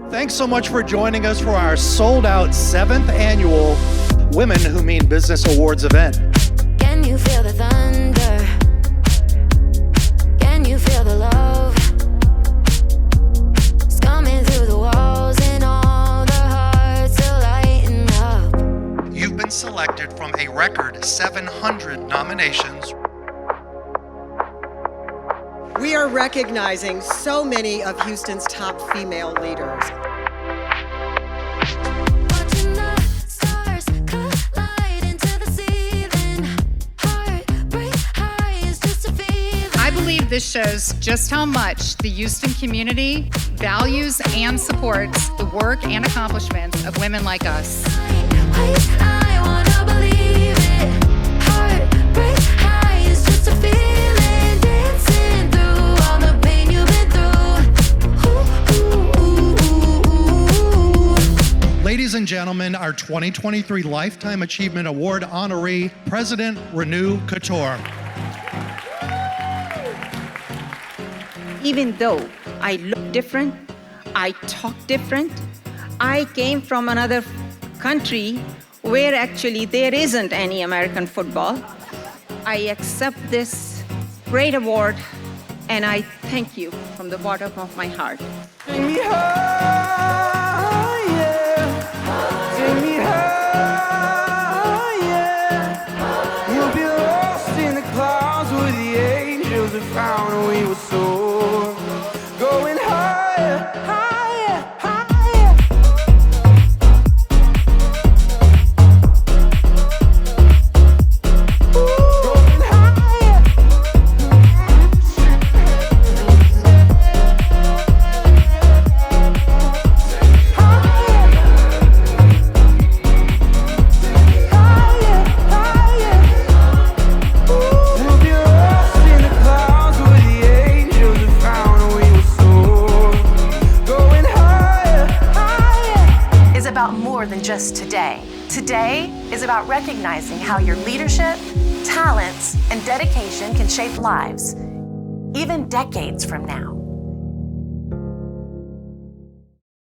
Thanks so much for joining us for our sold-out 7th annual Women Who Mean Business Awards event. Can you feel the thunder? Can you feel the love? It's coming through the walls and all the hearts are lighting up. You've been selected from a record 700 nominations. We are recognizing so many of Houston's top female leaders. Watching the stars collide into the ceiling. Heartbreak high is just a feeling. I believe this shows just how much the Houston community values and supports the work and accomplishments of women like us. I wanna believe it. Heartbreak high is just a feeling. Dancing through all the pain you've been through. Ladies and gentlemen, our 2023 Lifetime Achievement Award honoree, President Renu Couture. Even though I look different, I talk different, I came from another country where actually there isn't any American football. I accept this great award and I thank you from the bottom of my heart. Take me high, yeah. Take me high, yeah. You'll be lost in the clouds where the angels have found we were soaring. Going higher, higher, higher. Going higher. Higher, higher. We'll be lost in the clouds where the angels have found we were soaring. Going higher, higher. Is about more than just today. Today is about recognizing how your leadership, talents, and dedication can shape lives, even decades from now.